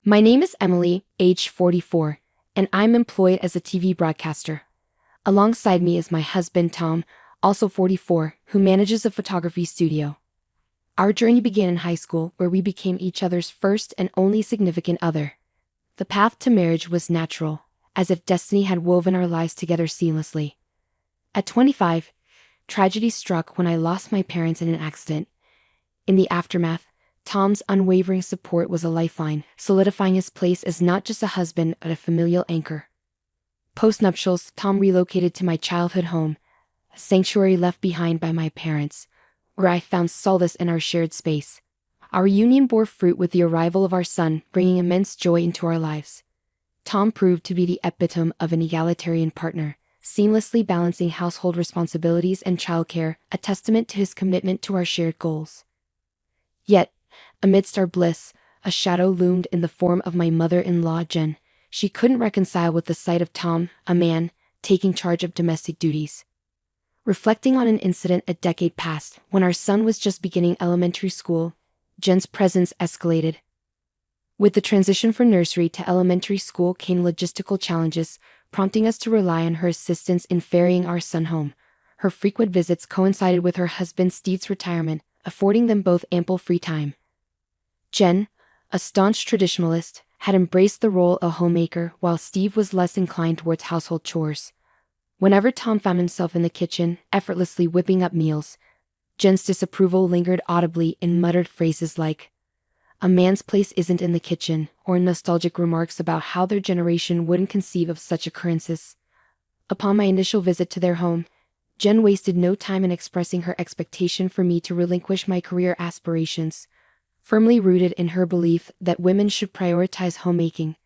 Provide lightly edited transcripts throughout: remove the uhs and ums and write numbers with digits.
My name is Emily, age 44, and I'm employed as a TV broadcaster. Alongside me is my husband Tom, also 44, who manages a photography studio. Our journey began in high school, where we became each other's first and only significant other. The path to marriage was natural, as if destiny had woven our lives together seamlessly. At 25, tragedy struck when I lost my parents in an accident. In the aftermath, Tom's unwavering support was a lifeline, solidifying his place as not just a husband but a familial anchor. Post-nuptials, Tom relocated to my childhood home, a sanctuary left behind by my parents, where I found solace in our shared space. Our union bore fruit with the arrival of our son, bringing immense joy into our lives. Tom proved to be the epitome of an egalitarian partner, seamlessly balancing household responsibilities and childcare, a testament to his commitment to our shared goals. Yet, amidst our bliss, a shadow loomed in the form of my mother-in-law Jen. She couldn't reconcile with the sight of Tom, a man, taking charge of domestic duties. Reflecting on an incident a decade past, when our son was just beginning elementary school, Jen's presence escalated. With the transition from nursery to elementary school came logistical challenges, prompting us to rely on her assistance in ferrying our son home. Her frequent visits coincided with her husband Steve's retirement, affording them both ample free time. Jen, a staunch traditionalist, had embraced the role of homemaker while Steve was less inclined towards household chores. Whenever Tom found himself in the kitchen, effortlessly whipping up meals, Jen's disapproval lingered audibly in muttered phrases like, "A man's place isn't in the kitchen," or nostalgic remarks about how their generation wouldn't conceive of such occurrences. Upon my initial visit to their home, Jen wasted no time in expressing her expectation for me to relinquish my career aspirations, firmly rooted in her belief that women should prioritize homemaking.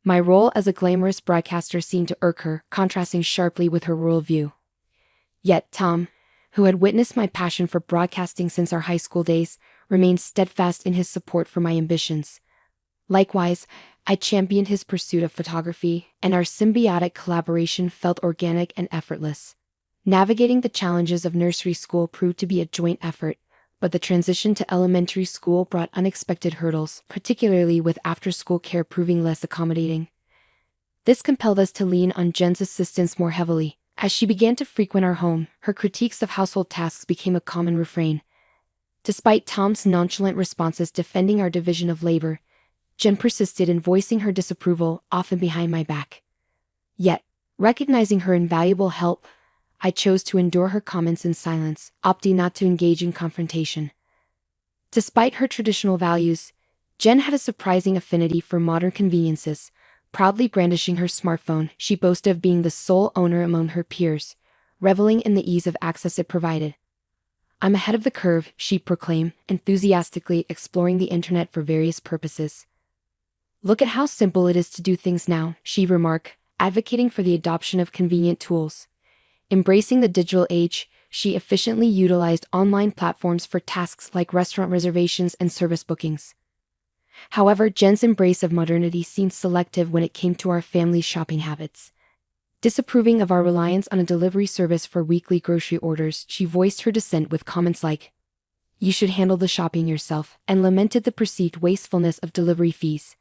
My role as a glamorous broadcaster seemed to irk her, contrasting sharply with her worldview. Yet Tom, who had witnessed my passion for broadcasting since our high school days, remained steadfast in his support for my ambitions. Likewise, I championed his pursuit of photography, and our symbiotic collaboration felt organic and effortless. Navigating the challenges of nursery school proved to be a joint effort, but the transition to elementary school brought unexpected hurdles, particularly with after-school care proving less accommodating. This compelled us to lean on Jen's assistance more heavily. As she began to frequent our home, her critiques of household tasks became a common refrain. Despite Tom's nonchalant responses defending our division of labor, Jen persisted in voicing her disapproval, often behind my back. Yet, recognizing her invaluable help, I chose to endure her comments in silence, opting not to engage in confrontation. Despite her traditional values, Jen had a surprising affinity for modern conveniences. Proudly brandishing her smartphone, she boasted of being the sole owner among her peers, reveling in the ease of access it provided. "I'm ahead of the curve," she proclaimed, enthusiastically exploring the internet for various purposes. "Look at how simple it is to do things now," she remarked, advocating for the adoption of convenient tools. Embracing the digital age, she efficiently utilized online platforms for tasks like restaurant reservations and service bookings. However, Jen's embrace of modernity seemed selective when it came to our family's shopping habits. Disapproving of our reliance on a delivery service for weekly grocery orders, she voiced her dissent with comments like, "You should handle the shopping yourself," and lamented the perceived wastefulness of delivery fees.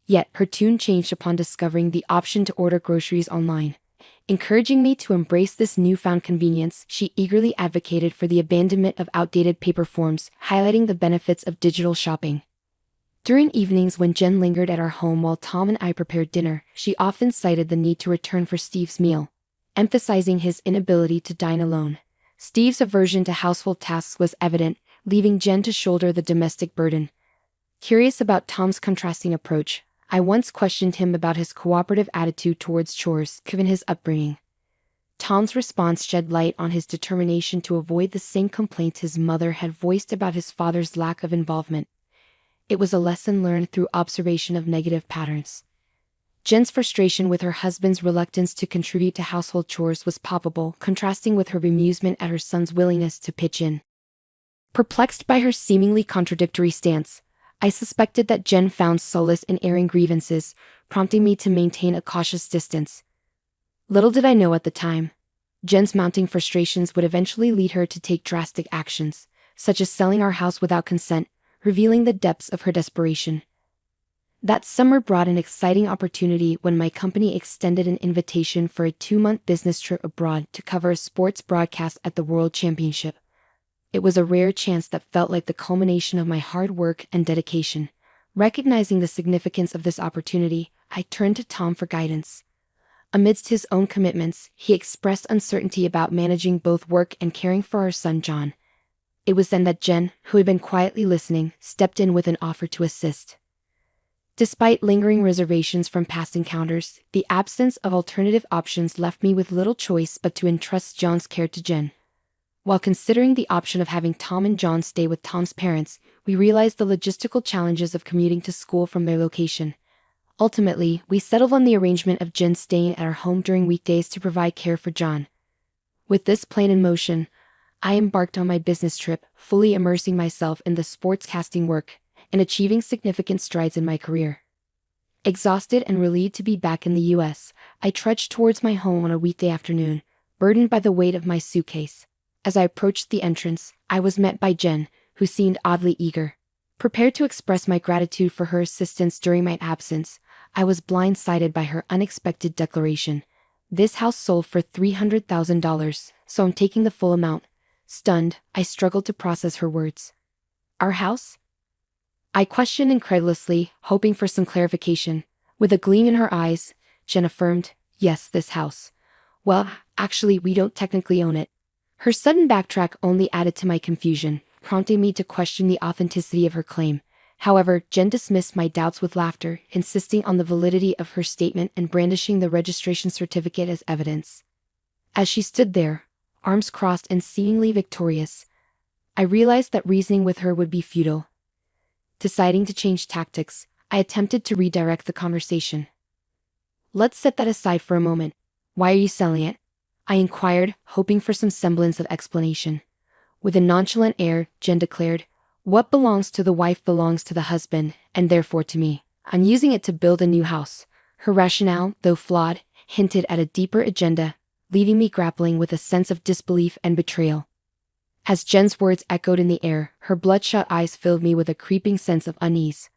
Yet, her tune changed upon discovering the option to order groceries online. Encouraging me to embrace this newfound convenience, she eagerly advocated for the abandonment of outdated paper forms, highlighting the benefits of digital shopping. During evenings when Jen lingered at our home while Tom and I prepared dinner, she often cited the need to return for Steve's meal, emphasizing his inability to dine alone. Steve's aversion to household tasks was evident, leaving Jen to shoulder the domestic burden. Curious about Tom's contrasting approach, I once questioned him about his cooperative attitude towards chores, given his upbringing. Tom's response shed light on his determination to avoid the same complaints his mother had voiced about his father's lack of involvement. It was a lesson learned through observation of negative patterns. Jen's frustration with her husband's reluctance to contribute to household chores was palpable, contrasting with her bemusement at her son's willingness to pitch in. Perplexed by her seemingly contradictory stance, I suspected that Jen found solace in airing grievances, prompting me to maintain a cautious distance. Little did I know at the time, Jen's mounting frustrations would eventually lead her to take drastic actions, such as selling our house without consent, revealing the depths of her desperation. That summer brought an exciting opportunity when my company extended an invitation for a 2-month business trip abroad to cover a sports broadcast at the World Championship. It was a rare chance that felt like the culmination of my hard work and dedication. Recognizing the significance of this opportunity, I turned to Tom for guidance. Amidst his own commitments, he expressed uncertainty about managing both work and caring for our son John. It was then that Jen, who had been quietly listening, stepped in with an offer to assist. Despite lingering reservations from past encounters, the absence of alternative options left me with little choice but to entrust John's care to Jen. While considering the option of having Tom and John stay with Tom's parents, we realized the logistical challenges of commuting to school from their location. Ultimately, we settled on the arrangement of Jen staying at our home during weekdays to provide care for John. With this plan in motion, I embarked on my business trip, fully immersing myself in the sportscasting work and achieving significant strides in my career. Exhausted and relieved to be back in the U.S., I trudged towards my home on a weekday afternoon, burdened by the weight of my suitcase. As I approached the entrance, I was met by Jen, who seemed oddly eager. Prepared to express my gratitude for her assistance during my absence, I was blindsided by her unexpected declaration. "This house sold for $300,000, so I'm taking the full amount." Stunned, I struggled to process her words. "Our house?" I questioned incredulously, hoping for some clarification. With a gleam in her eyes, Jen affirmed, "Yes, this house. Well, actually, we don't technically own it." Her sudden backtrack only added to my confusion, prompting me to question the authenticity of her claim. However, Jen dismissed my doubts with laughter, insisting on the validity of her statement and brandishing the registration certificate as evidence. As she stood there, arms crossed and seemingly victorious, I realized that reasoning with her would be futile. Deciding to change tactics, I attempted to redirect the conversation. "Let's set that aside for a moment. Why are you selling it?" I inquired, hoping for some semblance of explanation. With a nonchalant air, Jen declared, "What belongs to the wife belongs to the husband, and therefore to me. I'm using it to build a new house." Her rationale, though flawed, hinted at a deeper agenda, leaving me grappling with a sense of disbelief and betrayal. As Jen's words echoed in the air, her bloodshot eyes filled me with a creeping sense of unease.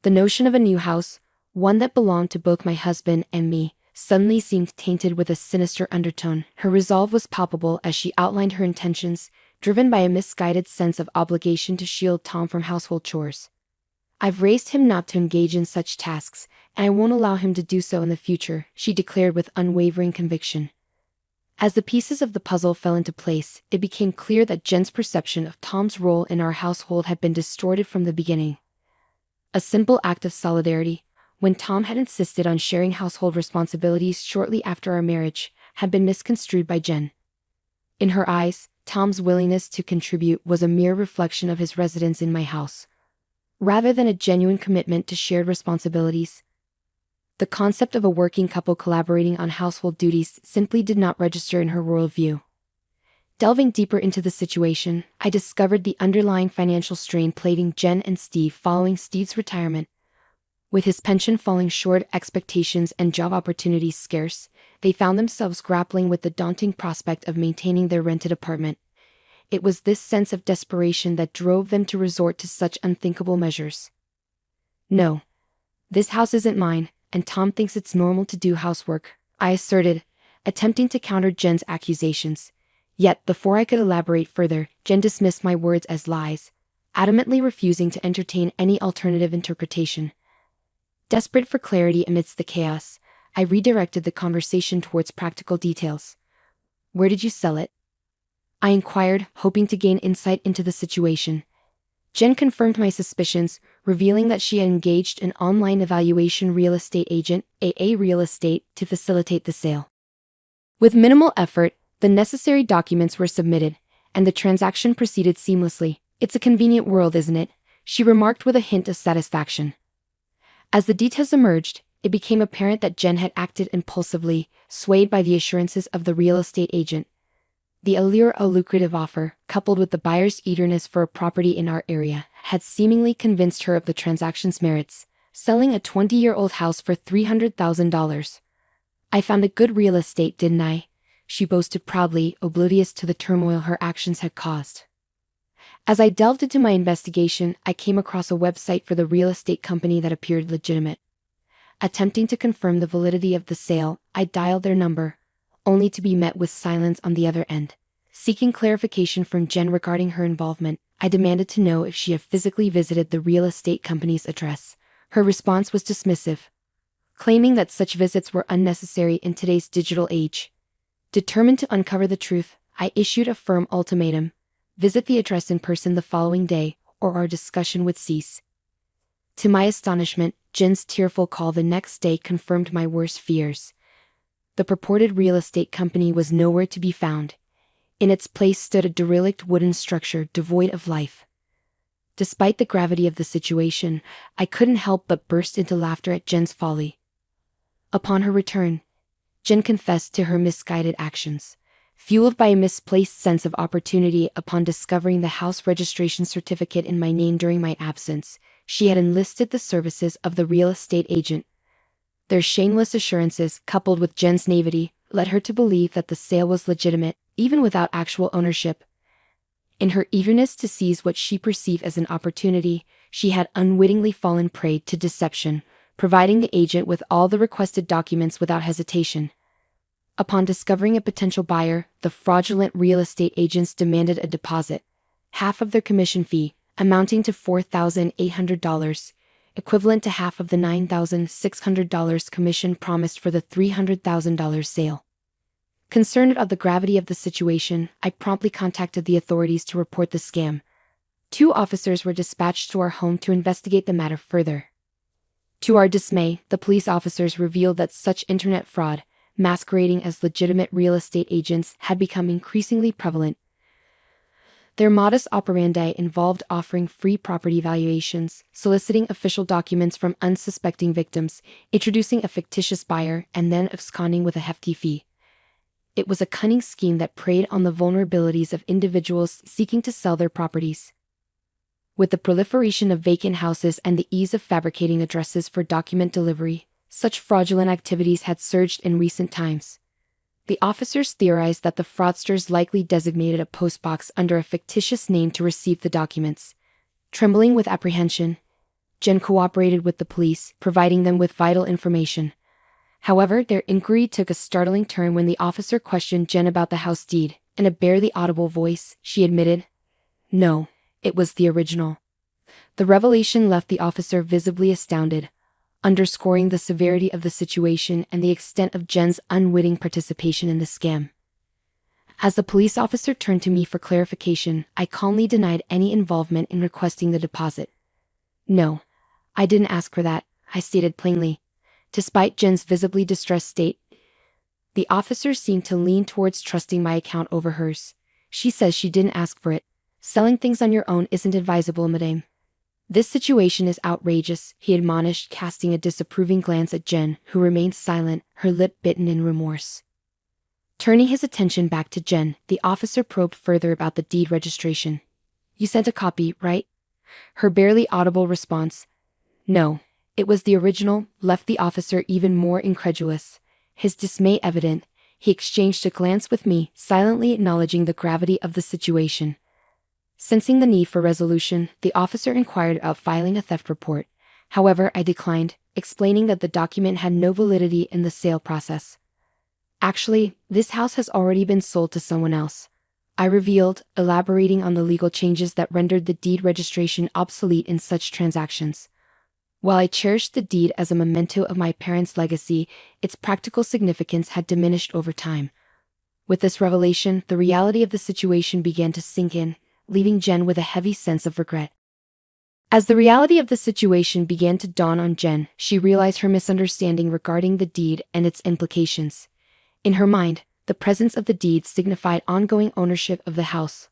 The notion of a new house, one that belonged to both my husband and me, suddenly seemed tainted with a sinister undertone. Her resolve was palpable as she outlined her intentions, driven by a misguided sense of obligation to shield Tom from household chores. "I've raised him not to engage in such tasks, and I won't allow him to do so in the future," she declared with unwavering conviction. As the pieces of the puzzle fell into place, it became clear that Jen's perception of Tom's role in our household had been distorted from the beginning. A simple act of solidarity, when Tom had insisted on sharing household responsibilities shortly after our marriage, had been misconstrued by Jen. In her eyes, Tom's willingness to contribute was a mere reflection of his residence in my house, rather than a genuine commitment to shared responsibilities. The concept of a working couple collaborating on household duties simply did not register in her worldview. Delving deeper into the situation, I discovered the underlying financial strain plaguing Jen and Steve following Steve's retirement. With his pension falling short, expectations and job opportunities scarce, they found themselves grappling with the daunting prospect of maintaining their rented apartment. It was this sense of desperation that drove them to resort to such unthinkable measures. "No. This house isn't mine, and Tom thinks it's normal to do housework," I asserted, attempting to counter Jen's accusations. Yet, before I could elaborate further, Jen dismissed my words as lies, adamantly refusing to entertain any alternative interpretation. Desperate for clarity amidst the chaos, I redirected the conversation towards practical details. "Where did you sell it?" I inquired, hoping to gain insight into the situation. Jen confirmed my suspicions, revealing that she had engaged an online evaluation real estate agent, AA Real Estate, to facilitate the sale. With minimal effort, the necessary documents were submitted, and the transaction proceeded seamlessly. "It's a convenient world, isn't it?" she remarked with a hint of satisfaction. As the details emerged, it became apparent that Jen had acted impulsively, swayed by the assurances of the real estate agent. The allure of a lucrative offer, coupled with the buyer's eagerness for a property in our area, had seemingly convinced her of the transaction's merits, selling a 20-year-old house for $300,000. "I found a good real estate, didn't I?" she boasted proudly, oblivious to the turmoil her actions had caused. As I delved into my investigation, I came across a website for the real estate company that appeared legitimate. Attempting to confirm the validity of the sale, I dialed their number, only to be met with silence on the other end. Seeking clarification from Jen regarding her involvement, I demanded to know if she had physically visited the real estate company's address. Her response was dismissive, claiming that such visits were unnecessary in today's digital age. Determined to uncover the truth, I issued a firm ultimatum: visit the address in person the following day, or our discussion would cease. To my astonishment, Jen's tearful call the next day confirmed my worst fears. The purported real estate company was nowhere to be found. In its place stood a derelict wooden structure devoid of life. Despite the gravity of the situation, I couldn't help but burst into laughter at Jen's folly. Upon her return, Jen confessed to her misguided actions. Fueled by a misplaced sense of opportunity upon discovering the house registration certificate in my name during my absence, she had enlisted the services of the real estate agent. Their shameless assurances, coupled with Jen's naivety, led her to believe that the sale was legitimate, even without actual ownership. In her eagerness to seize what she perceived as an opportunity, she had unwittingly fallen prey to deception, providing the agent with all the requested documents without hesitation. Upon discovering a potential buyer, the fraudulent real estate agents demanded a deposit, half of their commission fee, amounting to $4,800, equivalent to half of the $9,600 commission promised for the $300,000 sale. Concerned of the gravity of the situation, I promptly contacted the authorities to report the scam. 2 officers were dispatched to our home to investigate the matter further. To our dismay, the police officers revealed that such internet fraud, masquerading as legitimate real estate agents, had become increasingly prevalent. Their modus operandi involved offering free property valuations, soliciting official documents from unsuspecting victims, introducing a fictitious buyer, and then absconding with a hefty fee. It was a cunning scheme that preyed on the vulnerabilities of individuals seeking to sell their properties. With the proliferation of vacant houses and the ease of fabricating addresses for document delivery, such fraudulent activities had surged in recent times. The officers theorized that the fraudsters likely designated a postbox under a fictitious name to receive the documents. Trembling with apprehension, Jen cooperated with the police, providing them with vital information. However, their inquiry took a startling turn when the officer questioned Jen about the house deed. In a barely audible voice, she admitted, "No, it was the original." The revelation left the officer visibly astounded, underscoring the severity of the situation and the extent of Jen's unwitting participation in the scam. As the police officer turned to me for clarification, I calmly denied any involvement in requesting the deposit. "No, I didn't ask for that," I stated plainly. Despite Jen's visibly distressed state, the officer seemed to lean towards trusting my account over hers. "She says she didn't ask for it. Selling things on your own isn't advisable, madame." "This situation is outrageous," he admonished, casting a disapproving glance at Jen, who remained silent, her lip bitten in remorse. Turning his attention back to Jen, the officer probed further about the deed registration. "You sent a copy, right?" Her barely audible response, "No, it was the original," left the officer even more incredulous. His dismay evident, he exchanged a glance with me, silently acknowledging the gravity of the situation. Sensing the need for resolution, the officer inquired about filing a theft report. However, I declined, explaining that the document had no validity in the sale process. "Actually, this house has already been sold to someone else," I revealed, elaborating on the legal changes that rendered the deed registration obsolete in such transactions. While I cherished the deed as a memento of my parents' legacy, its practical significance had diminished over time. With this revelation, the reality of the situation began to sink in, leaving Jen with a heavy sense of regret. As the reality of the situation began to dawn on Jen, she realized her misunderstanding regarding the deed and its implications. In her mind, the presence of the deed signified ongoing ownership of the house.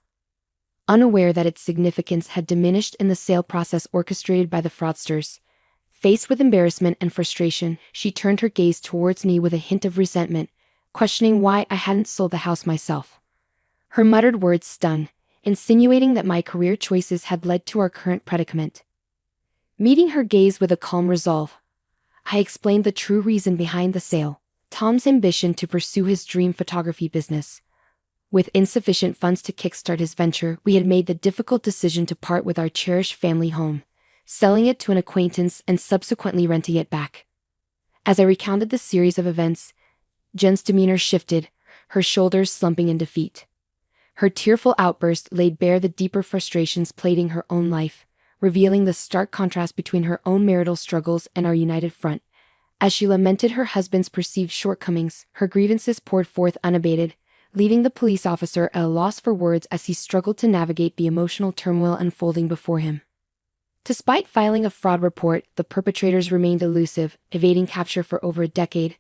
Unaware that its significance had diminished in the sale process orchestrated by the fraudsters, faced with embarrassment and frustration, she turned her gaze towards me with a hint of resentment, questioning why I hadn't sold the house myself. Her muttered words stung, insinuating that my career choices had led to our current predicament. Meeting her gaze with a calm resolve, I explained the true reason behind the sale: Tom's ambition to pursue his dream photography business. With insufficient funds to kickstart his venture, we had made the difficult decision to part with our cherished family home, selling it to an acquaintance and subsequently renting it back. As I recounted the series of events, Jen's demeanor shifted, her shoulders slumping in defeat. Her tearful outburst laid bare the deeper frustrations plaguing her own life, revealing the stark contrast between her own marital struggles and our united front. As she lamented her husband's perceived shortcomings, her grievances poured forth unabated, leaving the police officer at a loss for words as he struggled to navigate the emotional turmoil unfolding before him. Despite filing a fraud report, the perpetrators remained elusive, evading capture for over a decade,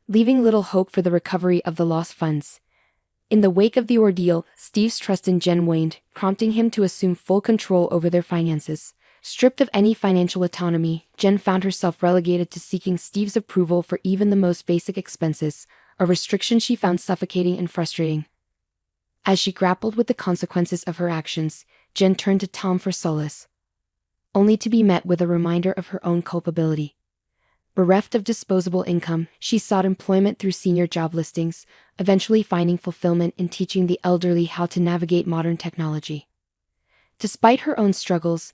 leaving little hope for the recovery of the lost funds. In the wake of the ordeal, Steve's trust in Jen waned, prompting him to assume full control over their finances. Stripped of any financial autonomy, Jen found herself relegated to seeking Steve's approval for even the most basic expenses, a restriction she found suffocating and frustrating. As she grappled with the consequences of her actions, Jen turned to Tom for solace, only to be met with a reminder of her own culpability. Bereft of disposable income, she sought employment through senior job listings, eventually finding fulfillment in teaching the elderly how to navigate modern technology. Despite her own struggles,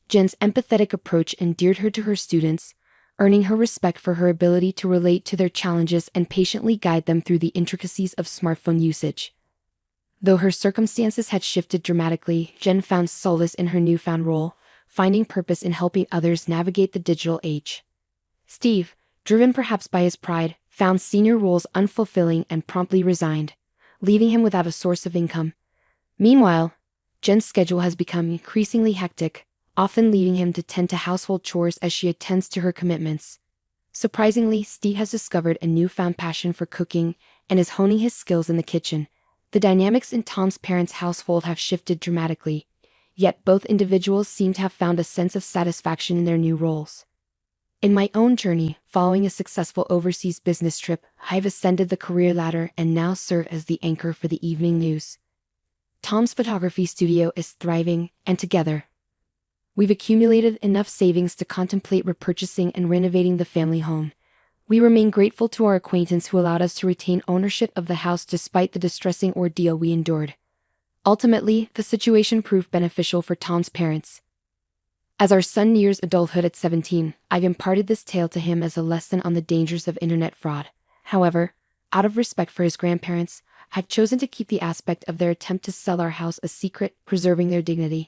Jen's empathetic approach endeared her to her students, earning her respect for her ability to relate to their challenges and patiently guide them through the intricacies of smartphone usage. Though her circumstances had shifted dramatically, Jen found solace in her newfound role, finding purpose in helping others navigate the digital age. Steve, driven perhaps by his pride, found senior roles unfulfilling and promptly resigned, leaving him without a source of income. Meanwhile, Jen's schedule has become increasingly hectic, often leaving him to tend to household chores as she attends to her commitments. Surprisingly, Steve has discovered a newfound passion for cooking and is honing his skills in the kitchen. The dynamics in Tom's parents' household have shifted dramatically, yet both individuals seem to have found a sense of satisfaction in their new roles. In my own journey, following a successful overseas business trip, I've ascended the career ladder and now serve as the anchor for the evening news. Tom's photography studio is thriving, and together, we've accumulated enough savings to contemplate repurchasing and renovating the family home. We remain grateful to our acquaintance who allowed us to retain ownership of the house despite the distressing ordeal we endured. Ultimately, the situation proved beneficial for Tom's parents. As our son nears adulthood at 17, I've imparted this tale to him as a lesson on the dangers of internet fraud. However, out of respect for his grandparents, I've chosen to keep the aspect of their attempt to sell our house a secret, preserving their dignity.